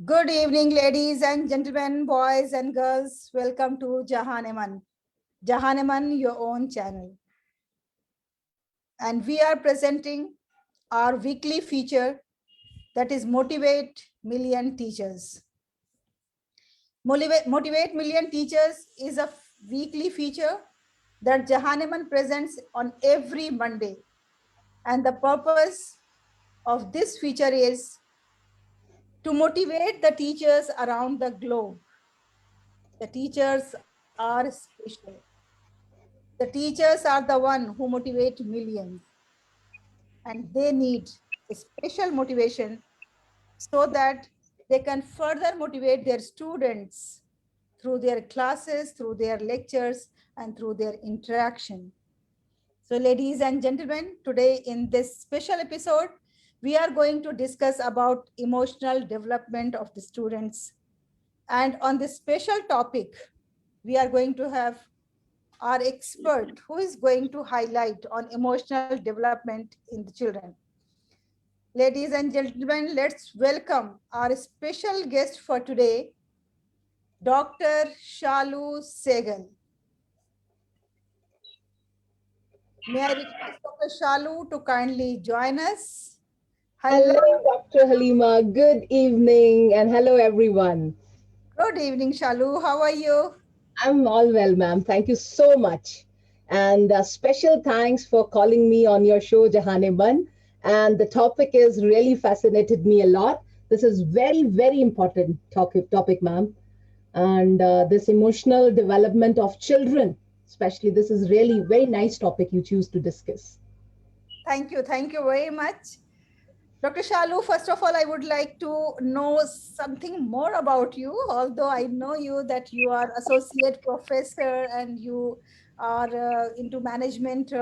Good evening, ladies and gentlemen, boys and girls. Welcome to Jahaneman. Jahaneman, your own channel. And we are presenting our weekly feature that is Motivate Million Teachers. Motivate Million Teachers is a weekly feature that Jahaneman presents on every Monday. And the purpose of this feature is to motivate the teachers around the globe. The teachers are special. The teachers are the one who motivate millions, and they need a special motivation so that they can further motivate their students through their classes, through their lectures, and through their interaction. So ladies and gentlemen, today in this special episode, we are going to discuss about emotional development of the students. And on this special topic, we are going to have our expert who is going to highlight on emotional development in the children. Ladies and gentlemen, let's welcome our special guest for today, Dr. Shalu Sehgal. May I request Dr. Shalu to kindly join us? Hello, Dr. Halima. Good evening and hello, everyone. Good evening, Shalu. How are you? I'm all well, ma'am. Thank you so much. And special thanks for calling me on your show, Jahaneman. And the topic is really fascinated me a lot. This is very important topic, ma'am. And this emotional development of children, especially, this is really very nice topic you choose to discuss. Thank you very much. Dr. Shalu, first of all, I would like to know something more about you. Although I know you that you are associate professor and you are into management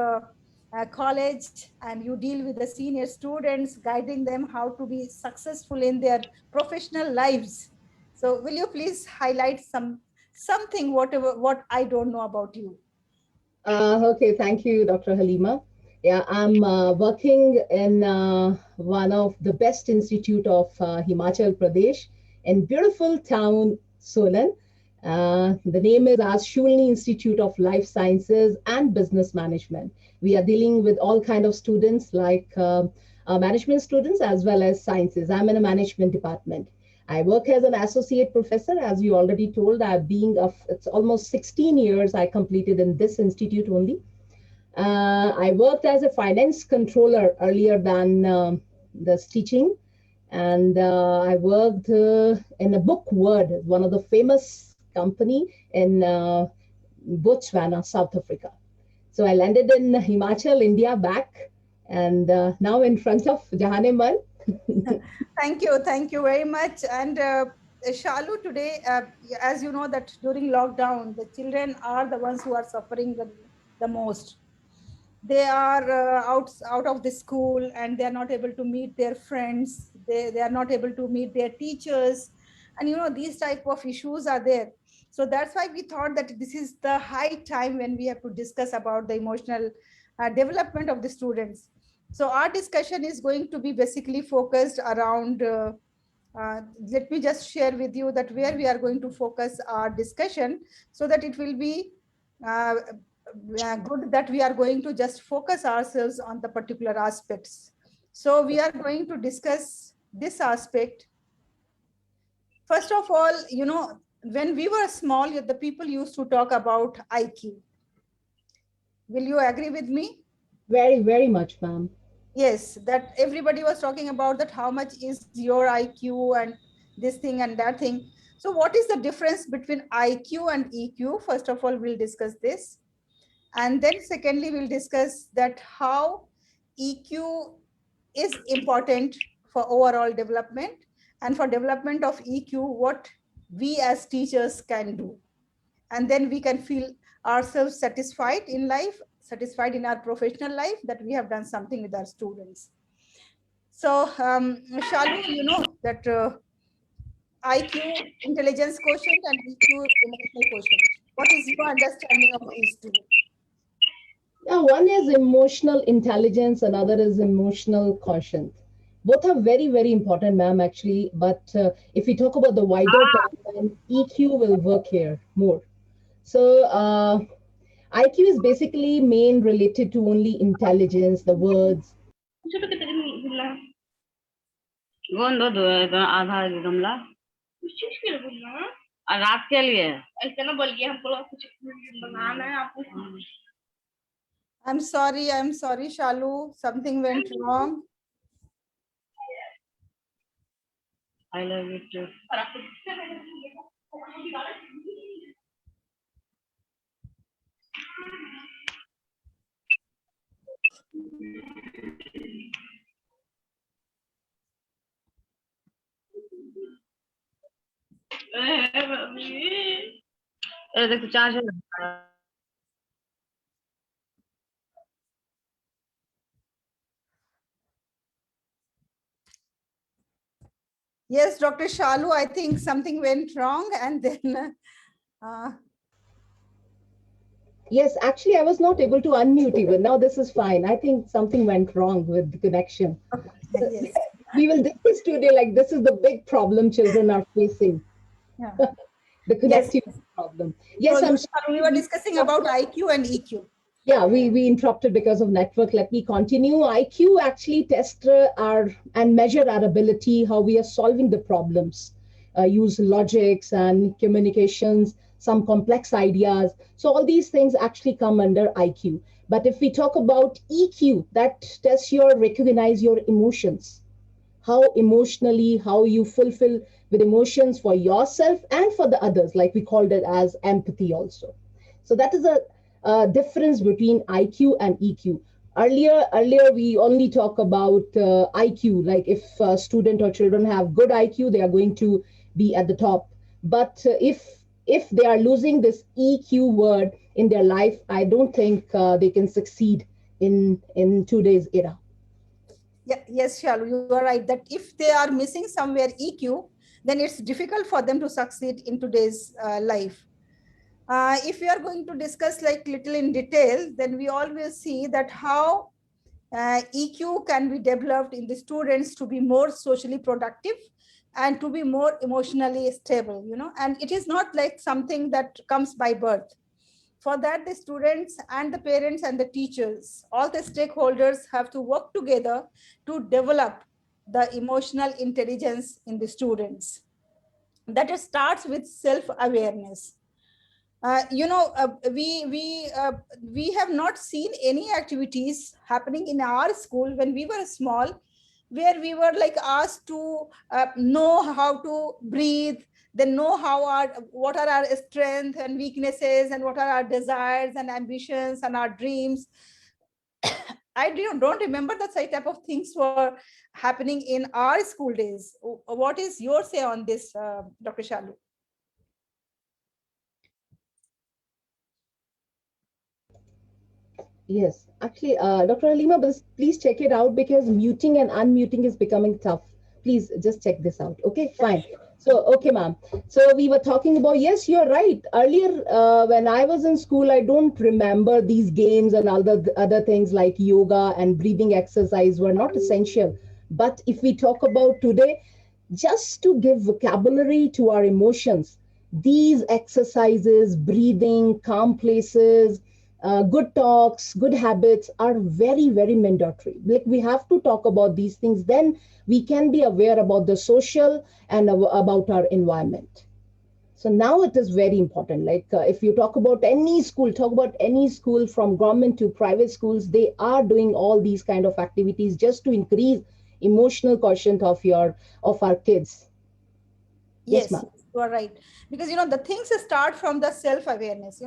college, and you deal with the senior students, guiding them how to be successful in their professional lives. So, will you please highlight something whatever what I don't know about you? Okay, thank you, Dr. Halima. Yeah, I'm working in one of the best institute of Himachal Pradesh in beautiful town Solan. The name is as Shulni Institute of Life Sciences and Business Management. We are dealing with all kind of students like management students as well as sciences. I'm in a management department. I work as an associate professor, as you already told. It's almost 16 years I completed in this institute only. I worked as a finance controller earlier than this teaching, and I worked in a book word, one of the famous company in Botswana, South Africa. So I landed in Himachal, India back, and now in front of Jahaneman. Thank you very much. And Shalu, today, as you know, that during lockdown, the children are the ones who are suffering the most. They are out of the school, and they are not able to meet their friends. They are not able to meet their teachers, and these type of issues are there. So that's why we thought that this is the high time when we have to discuss about the emotional development of the students. So our discussion is going to be basically focused around let me just share with you that where we are going to focus our discussion, so that it will be uh, good that we are going to just focus ourselves on the particular aspects. So we are going to discuss this aspect. First of all, when we were small, the people used to talk about IQ. Will you agree with me? Very, very much, ma'am. Yes, that everybody was talking about that how much is your IQ and this thing and that thing. So what is the difference between IQ and EQ? First of all, we'll discuss this. And then secondly, we'll discuss that how EQ is important for overall development, and for development of EQ, what we as teachers can do. And then we can feel ourselves satisfied in life, satisfied in our professional life, that we have done something with our students. So, Shalu, you know that IQ, intelligence quotient, and EQ, emotional quotient. What is your understanding of these two? Yeah, one is emotional intelligence, another is emotional quotient. Both are very, very important, ma'am, actually. But if we talk about the wider term, then EQ will work here more. So IQ is basically main related to only intelligence, the words. आधा गमला रात के लिए ऐसे ना बोलिए हमको कुछ बनाना है आपको I'm sorry, Shalu. Something went wrong. I love you too. देख charge Yes, Dr. Shalu, I think something went wrong, and then Yes, actually, I was not able to unmute even. Now this is fine. I think something went wrong with the connection. yes. We will discuss today, like this is the big problem children are facing. Yeah. The Yes. connectivity problem. Yes, So I'm we were discussing about IQ and EQ. Yeah, we interrupted because of network. Let me continue. IQ actually test our and measure our ability, how we are solving the problems, use logics and communications, some complex ideas. So all these things actually come under IQ. But if we talk about EQ, that tests your recognize your emotions, how emotionally, how you fulfill with emotions for yourself and for the others, like we called it as empathy also. So that is a difference between IQ and EQ. Earlier we only talk about IQ, like if a student or children have good IQ, they are going to be at the top. But if they are losing this EQ word in their life, I don't think they can succeed in today's era. Yeah, yes, Shalu, you are right that if they are missing somewhere EQ, then it's difficult for them to succeed in today's life. If we are going to discuss like little in detail, then we always see that how EQ can be developed in the students to be more socially productive and to be more emotionally stable, you know, and it is not like something that comes by birth. For that, the students and the parents and the teachers, all the stakeholders have to work together to develop the emotional intelligence in the students. That starts with self-awareness. We have not seen any activities happening in our school when we were small, where we were like asked to know how to breathe, then know how our what are our strengths and weaknesses and what are our desires and ambitions and our dreams. I don't remember that such type of things were happening in our school days. What is your say on this, Dr. Shalu? Yes, actually, Dr. Halima, please check it out because muting and unmuting is becoming tough. Please just check this out. Okay, fine. So, okay, ma'am. So we were talking about, yes, you're right. Earlier, when I was in school, I don't remember these games and other things like yoga and breathing exercise were not essential. But if we talk about today, just to give vocabulary to our emotions, these exercises, breathing, calm places, good talks, good habits are very, very mandatory. Like we have to talk about these things, then we can be aware about the social and about our environment. So now it is very important. Like if you talk about any school from government to private schools, they are doing all these kind of activities just to increase emotional quotient of our kids. Yes, Yes, ma'am. you are right. Because you know the things start from the self awareness.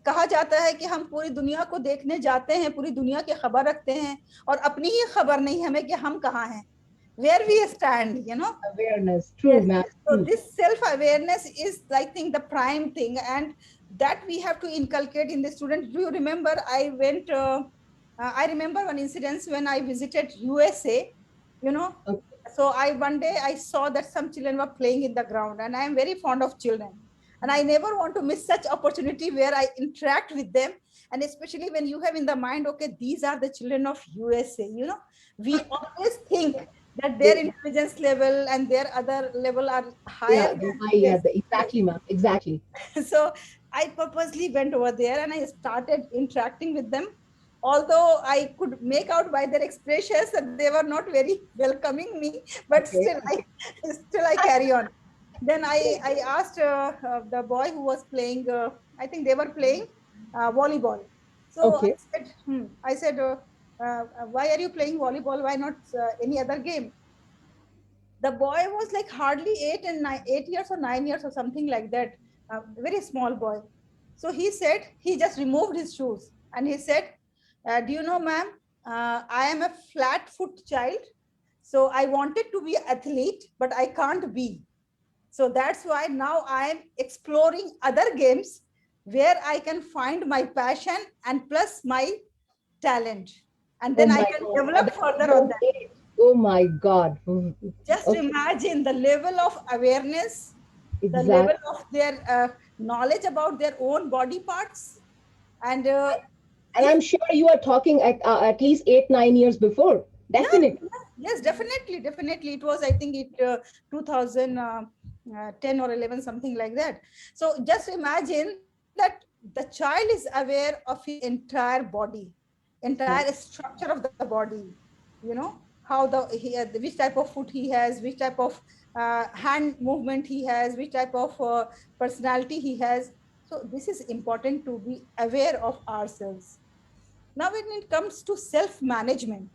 कहा जाता है कि हम पूरी दुनिया को देखने जाते हैं, पूरी दुनिया की खबर रखते हैं और अपनी ही खबर नहीं हमें कि हम कहाँ हैं, where we stand, you know. Awareness, true, Yes. ma'am. So True. this self awareness is, I think, the prime thing, and that we have to inculcate in the students. Do you remember? I remember one incident when I visited USA. You know, Okay. so I one day I saw that some children were playing in the ground, and I am very fond of children, and I never want to miss such opportunity where I interact with them, and especially when you have in the mind, okay, these are the children of USA. You know, we always think that their They, intelligence level and their other level are higher yeah, than yeah, this. exactly, ma'am. Exactly. So I purposely went over there and I started interacting with them. Although I could make out by their expressions that they were not very welcoming me, but Okay. still I carry on. Then I asked the boy who was playing. I think they were playing volleyball. So Okay. I said, why are you playing volleyball? Why not any other game? The boy was like hardly 8 years or 9 years or something like that, a very small boy. So he said, he just removed his shoes and he said, do you know, ma'am, I am a flat foot child, so I wanted to be athlete but I can't be, so that's why now I am exploring other games where I can find my passion and plus my talent, and Oh then I my can God. At develop that further on young that. age. Oh my God. Just Okay. imagine the level of awareness, the level Exactly. of their knowledge about their own body parts. And And if, I'm sure you are talking at least 8, 9 years before. yeah, Definitely. yes, definitely, definitely. It was, I think, 2010 or 11, something like that. So just imagine that the child is aware of his entire body, entire structure of the body, you know, how which type of foot he has, which type of hand movement he has, which type of personality he has. So this is important to be aware of ourselves. Now when it comes to self management,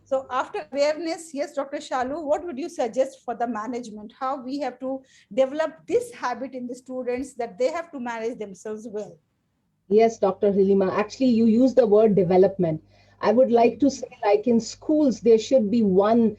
so after awareness, yes, Dr. Shalu, what would you suggest for the management, how we have to develop this habit in the students that they have to manage themselves well? Yes, Dr. Hilima. Actually, you use the word development. I would like to say, like in schools, there should be one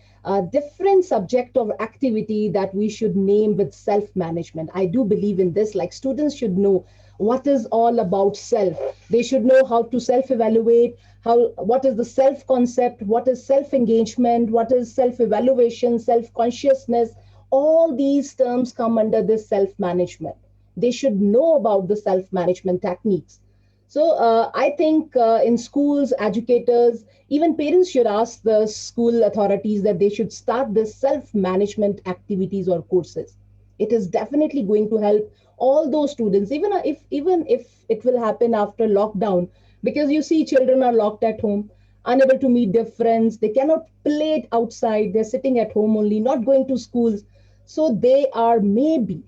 different subject or activity that we should name with self management. I do believe in this. Like students should know what is all about self. They should know how to self evaluate, how what is the self concept, what is self engagement, what is self evaluation, self consciousness. All these terms come under this self management. They should know about the self management techniques. So I think in schools, educators, even parents should ask the school authorities that they should start this self-management activities or courses. It is definitely going to help all those students, even if it will happen after lockdown, because you see children are locked at home, unable to meet their friends, they cannot play it outside, they're sitting at home only, not going to schools. So they are maybe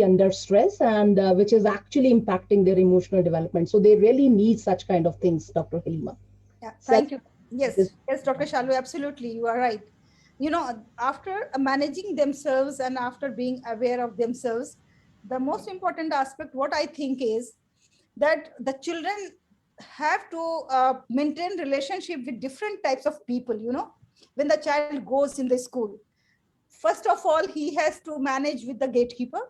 under stress, and which is actually impacting their emotional development. So they really need such kind of things, Dr. Halima. Yeah, Self thank you. Yes, yes, Dr. Shalu, absolutely, you are right. After managing themselves and after being aware of themselves, the most important aspect, what I think is that the children have to maintain relationship with different types of people. When the child goes in the school, first of all, he has to manage with the gatekeeper,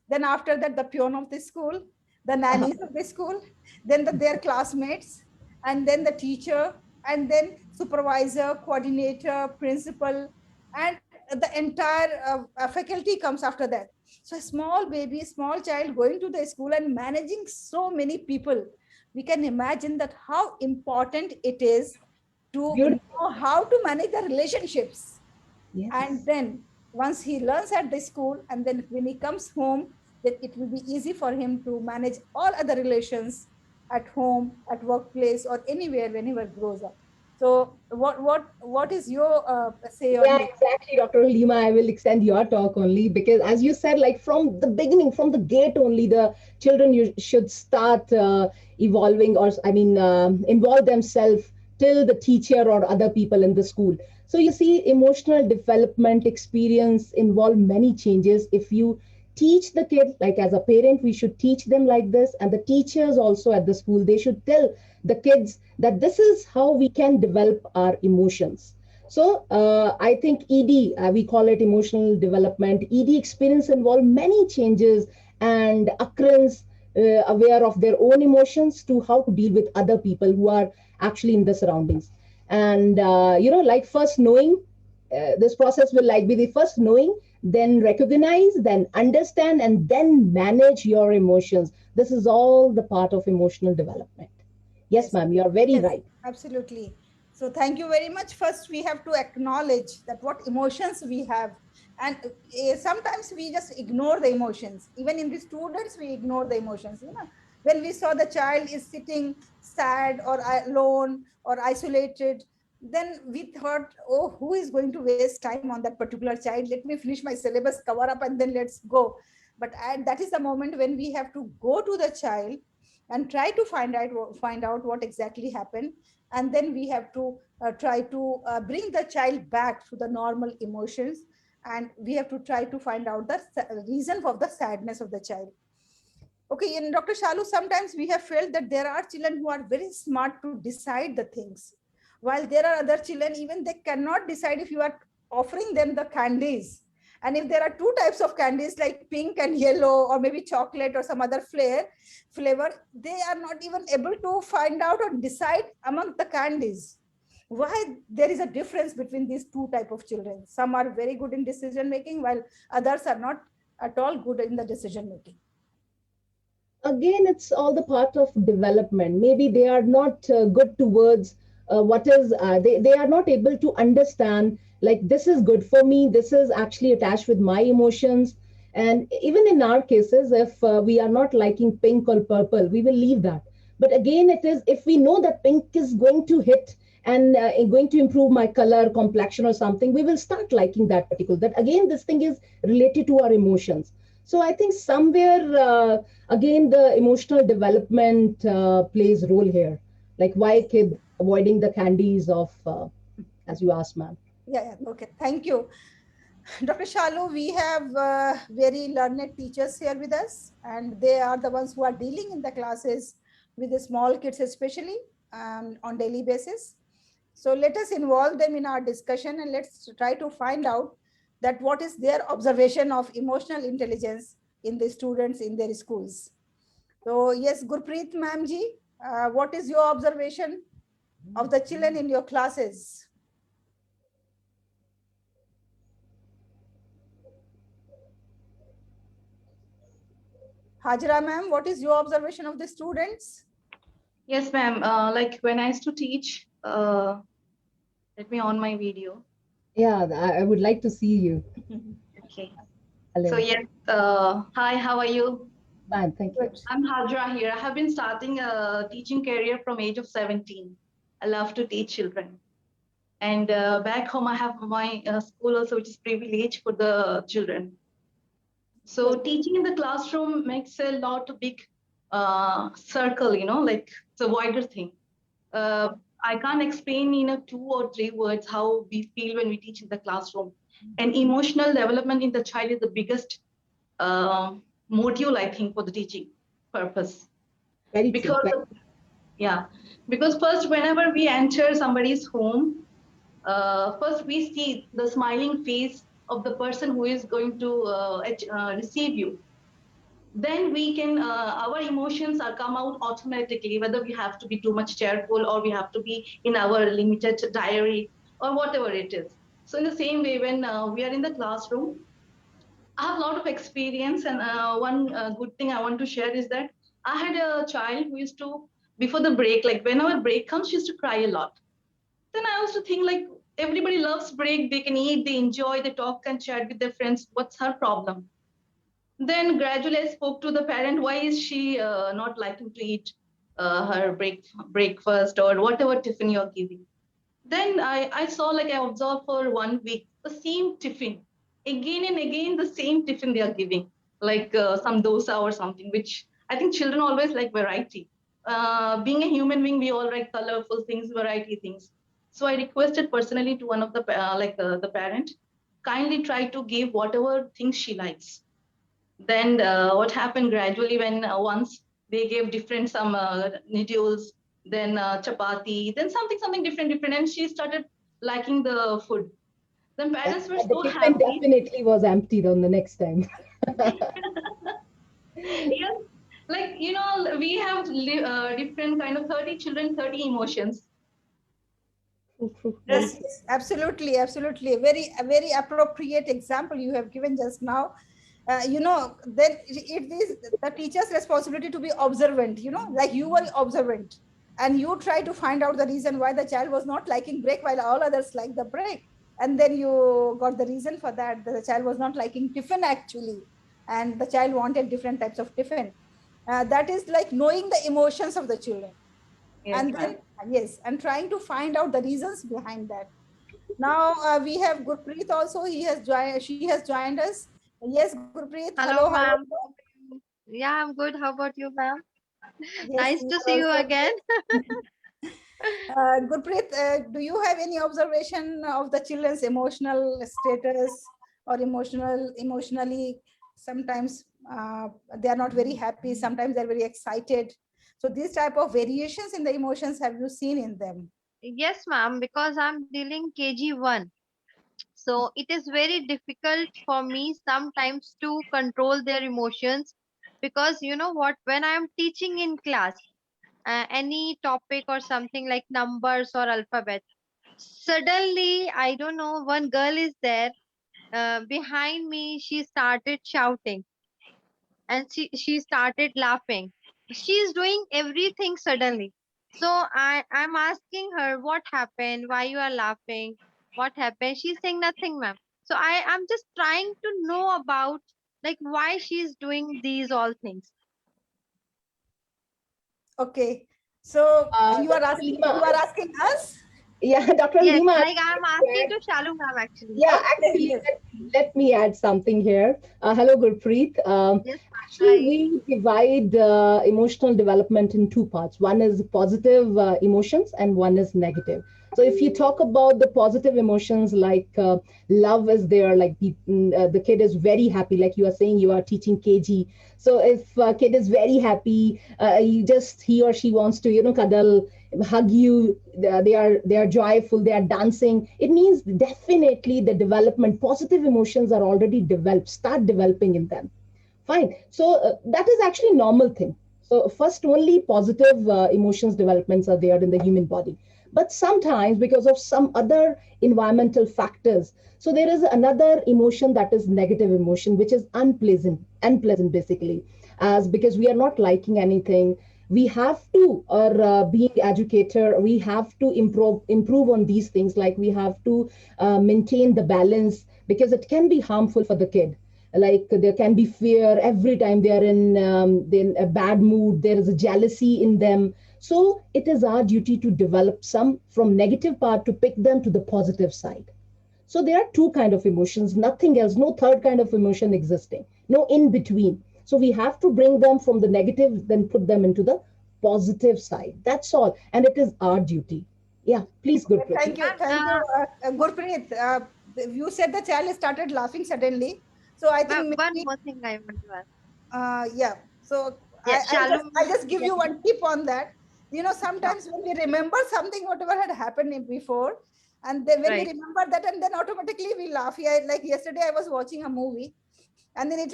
then after that the peon of the school, the nannies of the school, then their classmates, and then the teacher, and then supervisor, coordinator, principal, and the entire faculty comes after that. So a small baby, small child going to the school and managing so many people, we can imagine that how important it is to beautiful. know how to manage the relationships. And Yes. then once he learns at the school, and then when he comes home, then it will be easy for him to manage all other relations at home, at workplace, or anywhere whenever grows up. So what is your say on Yeah, this? exactly, Dr. Halima. I will extend your talk only because, as you said, like from the beginning, from the gate only, the children you should start evolving, or I mean, involve themselves till the teacher or other people in the school. So you see, emotional development experience involve many changes. If you teach the kid, like as a parent, we should teach them like this, and the teachers also at the school, they should tell the kids that this is how we can develop our emotions. So I think ED, we call it emotional development. ED experience involve many changes and occurrence, aware of their own emotions to how to deal with other people who are actually in the surroundings. And like first knowing, this process will like be the first knowing, then recognize, then understand, and then manage your emotions. This is all the part of emotional development. Yes, Yes. ma'am, you are very Yes, right. absolutely. So thank you very much. First, we have to acknowledge that what emotions we have. And sometimes we just ignore the emotions. Even in the students, we ignore the emotions. When we saw the child is sitting sad or alone or isolated, then we thought, oh, who is going to waste time on that particular child? Let me finish my syllabus, cover up, and then let's go. But that is the moment when we have to go to the child and try to find out what exactly happened, and then we have to try to bring the child back to the normal emotions, and we have to try to find out the reason for the sadness of the child. Okay, in Dr. Shalu, sometimes we have felt that there are children who are very smart to decide the things, while there are other children, even they cannot decide if you are offering them the candies. And if there are two types of candies like pink and yellow, or maybe chocolate or some other flavor, they are not even able to find out or decide among the candies. Why there is a difference between these two type of children? Some are very good in decision making, while others are not at all good in the decision making. Again, it's all the part of development. Maybe they are not good towards what is they are not able to understand, like this is good for me, this is actually attached with my emotions. And even in our cases, if we are not liking pink or purple, we will leave that. But again, it is if we know that pink is going to hit and going to improve my color complexion or something, we will start liking that particular. That again, this thing is related to our emotions. So I think somewhere again the emotional development plays role here, like why kid avoiding the candies of as you asked, ma'am. Yeah, okay, thank you. Dr. Shalu, we have very learned teachers here with us, and they are the ones who are dealing in the classes with the small kids especially on daily basis. So let us involve them in our discussion and let's try to find out that what is their observation of emotional intelligence in the students in their schools. So yes, Gurpreet ma'am ji, what is your observation of the children in your classes? Hajra ma'am, what is your observation of the students? Yes, ma'am. Like when I used to teach, let me on my video. Yeah, I would like to see you. Okay. Hello. So yes, hi, how are you? Fine, thank you. Good. I'm Hajra here. I have been starting a teaching career from age of 17. I love to teach children. And back home, I have my school also, which is privilege for the children. So teaching in the classroom makes a lot of big circle, you know, like it's a wider thing. I can't explain in a 2 or 3 words how we feel when we teach in the classroom. And emotional development in the child is the biggest module, I think, for the teaching purpose. Very true. Because yeah, because first, whenever we enter somebody's home, first we see the smiling face of the person who is going to receive you. Then we can our emotions are come out automatically, whether we have to be too much cheerful or we have to be in our limited diary or whatever it is. So in the same way, when we are in the classroom, I have a lot of experience, and one good thing I want to share is that I had a child who used to, before the break, like whenever break comes, she used to cry a lot. Then I also think like everybody loves break, they can eat, they enjoy, they talk and chat with their friends. What's her problem? Then gradually I spoke to the parent, why is she not liking to eat her breakfast or whatever tiffin you're giving? Then I saw, like I observed for 1 week, the same tiffin, again and again, the same tiffin they are giving, like some dosa or something, which I think children always like variety. Being a human being, we all like colorful things, variety things. So I requested personally to one of the, the parent, kindly try to give whatever things she likes. Then what happened gradually when once they gave different some noodles, then chapati, then something different, and she started liking the food. Then parents were And the so tiffin happy. definitely was emptied on the next time. Yes, like you know, we have different kind of 30 children, 30 emotions. True, true. Very Yes, true. yes, absolutely, absolutely. A very appropriate example you have given just now. Then it is the teacher's responsibility to be observant, like you were observant and you try to find out the reason why the child was not liking break while all others like the break. And then you got the reason for that. The child was not liking tiffin actually. And the child wanted different types of tiffin. That is like knowing the emotions of the children. Yes, And ma'am. then, yes, and trying to find out the reasons behind that. Now we have Gurpreet also. She has joined us. Yes, Gurpreet. Hello, Hello, how are ma'am. you? Yeah, I'm good. How about you, ma'am? Yes, Nice we to are see you also again. good. Gurpreet, do you have any observation of the children's emotional status or emotionally? Sometimes they are not very happy. Sometimes they're very excited. So these type of variations in the emotions have you seen in them? Yes, ma'am, because I'm dealing KG1. So it is very difficult for me sometimes to control their emotions because you know what, when I'm teaching in class, any topic or something like numbers or alphabet, suddenly, I don't know, one girl is there behind me, she started shouting and she started laughing. She's doing everything suddenly. So I'm asking her what happened, why you are laughing, what happened. She's saying nothing, ma'am. So I'm just trying to know about like why she's doing these all things. Okay. So Dr. you Lima, are asking us? yeah, Dr. Yes, Lima, like I'm asking to Shalu ma'am actually. yeah, Okay, actually, yes. let me add something here. Hello, Gurpreet. Yes, Actually, hi. we divide emotional development in two parts. One is positive emotions and one is negative. So if you talk about the positive emotions, like love is there, like the kid is very happy, like you are saying you are teaching KG. So if a kid is very happy, he or she wants to, cuddle, hug you, they are joyful, they are dancing. It means definitely the development, positive emotions are already developed, start developing in them. Fine. So that is actually normal thing. So first, only positive emotions developments are there in the human body. But sometimes, because of some other environmental factors, so there is another emotion that is negative emotion, which is unpleasant basically, as because we are not liking anything. We have to, or being educator, we have to improve on these things. Like we have to maintain the balance, because it can be harmful for the kid. Like there can be fear every time they are in a bad mood, there is a jealousy in them. So it is our duty to develop some from negative part to pick them to the positive side. So there are two kind of emotions, nothing else, no third kind of emotion existing, no in between. So we have to bring them from the negative, then put them into the positive side. That's all, and it is our duty. Yeah, please, Gurpreet. Thank you, Gurpreet. You said the child started laughing suddenly, so I think One maybe more thing I want to ask. yeah. So Yeah, I just give yeah, you one tip on that. sure. Sometimes when we remember something, whatever had happened before, and then when we Right. remember that, and then automatically we laugh. Yeah, like yesterday, I was watching a movie, and then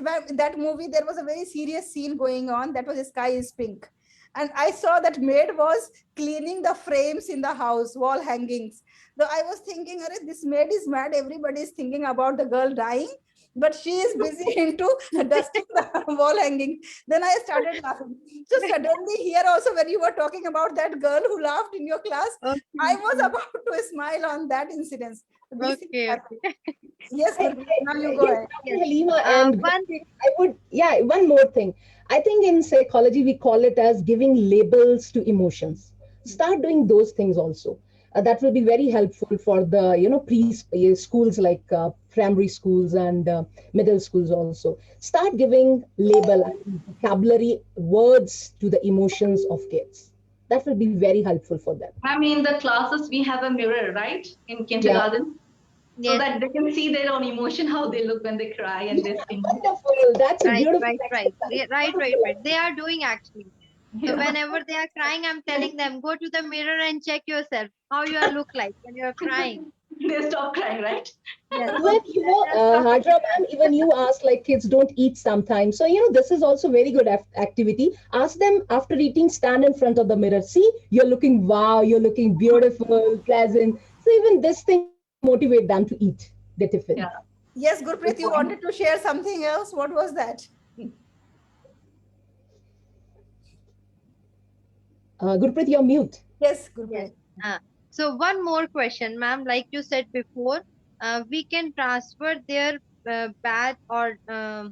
that movie there was a very serious scene going on. That was Sky is Pink, and I saw that maid was cleaning the frames in the house, wall hangings. So I was thinking, Arey, this maid is mad. Everybody is thinking about the girl dying, but she is busy into dusting the wall hanging. Then I started laughing. So suddenly here also, when you were talking about that girl who laughed in your class, I was Okay. about to smile on that incident. These things Okay. happen. Okay. Yes, Gurpreet, now you go Yes, ahead. Dr. Yes. Halima and One. Gurpreet, I would, yeah, one more thing. I think in psychology, we call it as giving labels to emotions. Start doing those things also. That will be very helpful for the, schools like primary schools and middle schools also. Start giving label, vocabulary, words to the emotions of kids. That will be very helpful for them. I mean, in the classes, we have a mirror, right, in Yeah. kindergarten, so Yes. that they can see their own emotion, how they look when they cry and they Yeah, sing. wonderful. That's a Right. beautiful Right. Right. exercise. Right. Right. Wonderful. Right. They are doing actually. So Yeah. whenever they are crying, I'm telling them, go to the mirror and check yourself how you are look like when you are crying. They stop crying, right? Yes. Even, They'll stop Hajra crying. ma'am, even you asked like kids don't eat sometimes. So, this is also very good activity. Ask them after eating, stand in front of the mirror. See, you're looking wow, you're looking beautiful, pleasant. So even this thing will motivate them to eat the tiffin. Yeah. Yes, Good Gurpreet, you point. wanted to share something else. What was that? Gurpreet, you're mute. Yes, Yes. Gurpreet. Uh, so one more question, ma'am. Like you said before, we can transfer their bad or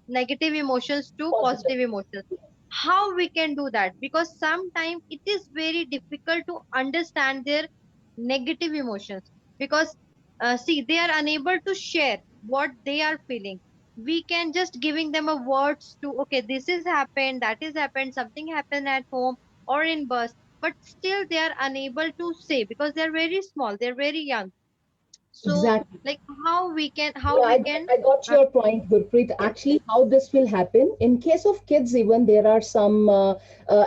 negative emotions to Positive. positive emotions. How we can do that? Because sometimes it is very difficult to understand their negative emotions. Because see, they are unable to share what they are feeling. We can just giving them a words to, okay, this is happened, that is happened, something happened at home or in bus, but still they are unable to say because they're very small, they're very young. So Exactly. like how Yeah, we can I got uh, your point, Gurpreet. yes, Actually, how this will happen in case of kids, even there are some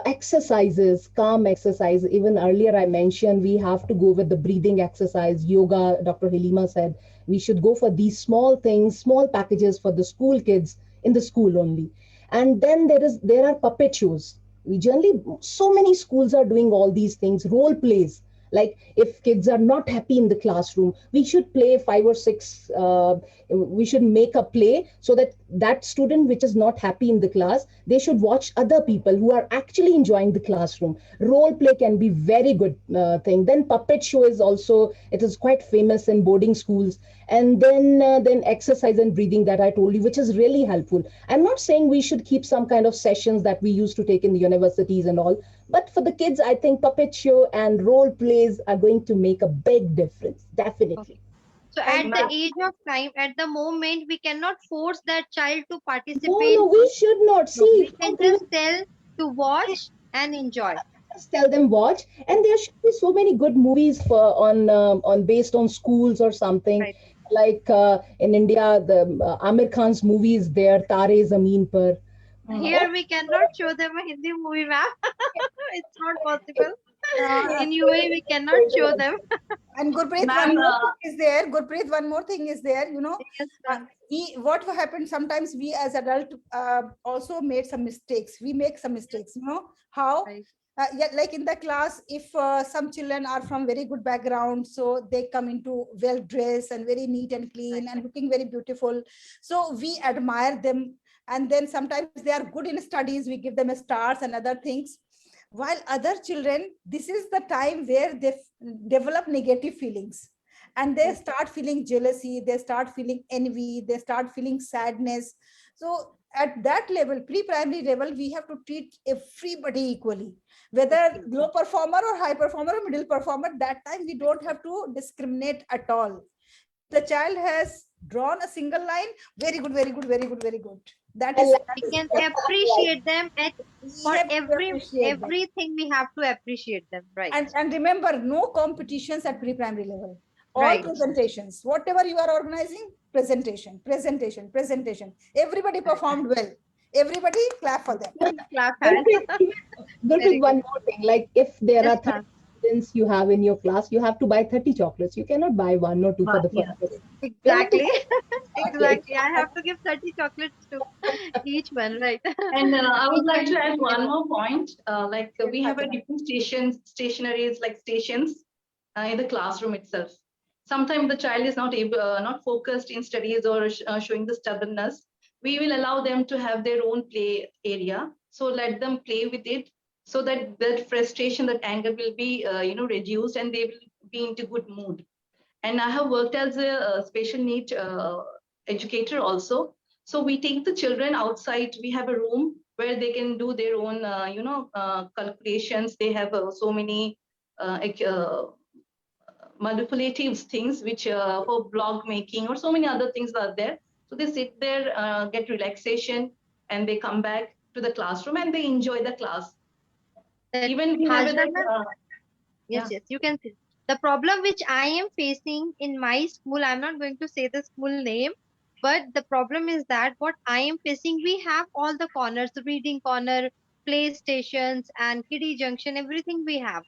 exercises, calm exercise. Even earlier, I mentioned we have to go with the breathing exercise, yoga. Dr. Halima said we should go for these small things, small packages for the school kids in the school only. And then there are puppet shows. We generally, so many schools are doing all these things, role plays, like if kids are not happy in the classroom, we should play 5 or 6, we should make a play so that that student which is not happy in the class, they should watch other people who are actually enjoying the classroom. Role play can be very good thing. Then puppet show is also, it is quite famous in boarding schools. And then exercise and breathing that I told you, which is really helpful. I'm not saying we should keep some kind of sessions that we used to take in the universities and all, but for the kids, I think puppet show and role plays are going to make a big difference. okay. Definitely. So Thank at the you. Nice. age of time, at the moment, we cannot force that child to No, participate. no, we should not No, see. we can just tell to watch and enjoy. just tell them watch, and there should be so many good movies for on based on schools or something. Right. Like in India, the Amir Khan's movie is there, Tare Zameen Par. Here we cannot show them a Hindi movie, ma'am. It's not possible. Uh, In UAE, we cannot show them. and Gurpreet, Ma'am, one more thing is there. Gurpreet, one more thing is there. Yes, Uh, ma'am. what happened sometimes, we as adult also made some mistakes. We make some mistakes. How? Right. Yeah, like in the class, if some children are from very good background, so they come into well dressed and very neat and clean and looking very beautiful, so we admire them. And then sometimes they are good in studies, we give them stars and other things. While other children, this is the time where they develop negative feelings, and they start feeling jealousy, they start feeling envy, they start feeling sadness. So at that level, pre-primary level, we have to treat everybody equally, whether low performer or high performer or middle performer. That time we don't have to discriminate at all. The child has drawn a single line, very good, very good, very good, very good. That is, We can appreciate them at we for have to appreciate them. everything. We have to appreciate them, right? And remember, no competitions at pre-primary level. All Right. presentations, whatever you are organizing, presentation, presentation, presentation. Everybody performed well. Everybody clap for them. Clap hands. There Very is one more thing, like if there Yes, are 30 ma'am. students you have in your class, you have to buy 30 chocolates. You cannot buy one or two for the Yeah. first person. Exactly. Exactly. I have to give 30 chocolates to each one, right? And I would like to add one Yes, more point. We have a Hajra. different stationaries like stations in the classroom itself. Sometimes the child is not focused in studies or showing the stubbornness. We will allow them to have their own play area. So let them play with it, so that that frustration, that anger will be reduced, and they will be into good mood. And I have worked as a special need educator also. So we take the children outside. We have a room where they can do their own, calculations. They have so many manipulative things, which for blog making or so many other things are there. So they sit there, get relaxation, and they come back to the classroom and they enjoy the class. that Even we have it. Hajra ma'am, Yeah. yes, yes, you can see. The problem which I am facing in my school, I'm not going to say the school name, but the problem is that what I am facing, we have all the corners, the reading corner, playstations, and kiddie junction, everything we have.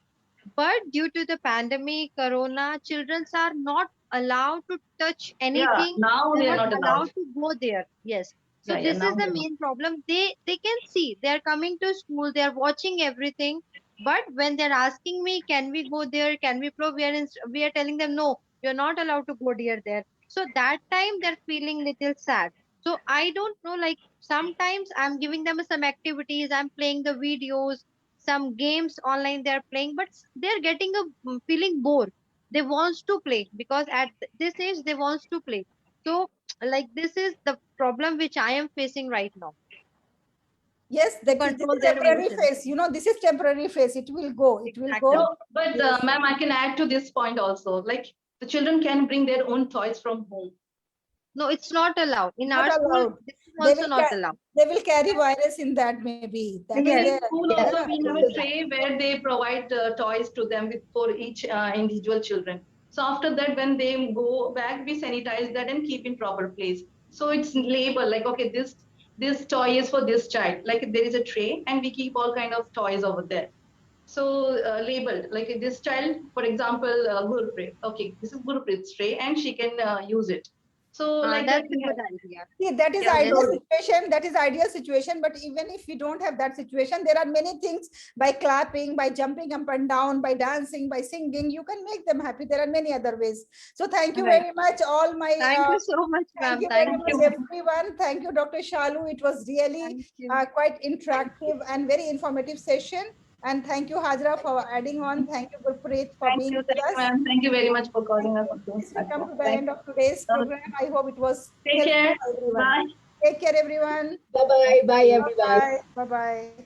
But due to the pandemic, corona, children are not allowed to touch Yeah. anything. Now they They're are not not allowed. allowed to go there. Yes. So Yeah. Yeah. this is Now the they're not. main problem. They can see. They are coming to school. They are watching everything. But when they're asking me, can we go there? Can we play? We are telling them no. You're not allowed to go there. So that time they're feeling little sad. So I don't know. Like sometimes I'm giving them some activities. I'm playing the videos, some games online they're playing, but they're getting a feeling bored. They wants to play because at this age they wants to play. So like this is the problem which I am facing right now, Yes, to this control is their temporary emotions. phase. This is temporary phase. It will go. It will Exactly. go. No, but Yes. ma'am, I can add to this point also. Like the children can bring their own toys from home. No, it's not allowed in Not our school. allowed. This is They also will not allowed. they will carry virus in that, maybe. That is In Yes. there. school Yes. also, Yeah, we have it a is. tray where they provide toys to them for each individual children. So after that, when they go back, we sanitize that and keep in proper place. So it's labeled like, okay, this toy is for this child. Like there is a tray, and we keep all kind of toys over there. So labeled like this child, for example, Gurpreet. Okay, this is Gurpreet's tray, and she can use it. So like that, That's a we good have, idea. See, that is yeah, Yes. ideal so situation. That is ideal situation. But even if we don't have that situation, there are many things, by clapping, by jumping up and down, by dancing, by singing, you can make them happy. There are many other ways. So thank you Right. very much, all my. Thank you so much, Thank ma'am. you very Thank much, you. everyone. Thank you, Dr. Shalu. It was really Thank you. quite interactive and very informative session. And thank you, Hajra, for adding on. Thank you, Gurpreet, for being with thank you, us. ma'am. Thank you very much for calling us on this This will come platform. to the Thank end you. of today's program. I hope it was Take helpful care. for everyone. Bye. Take care, everyone. Bye bye. Bye, everyone. Bye. Bye-bye.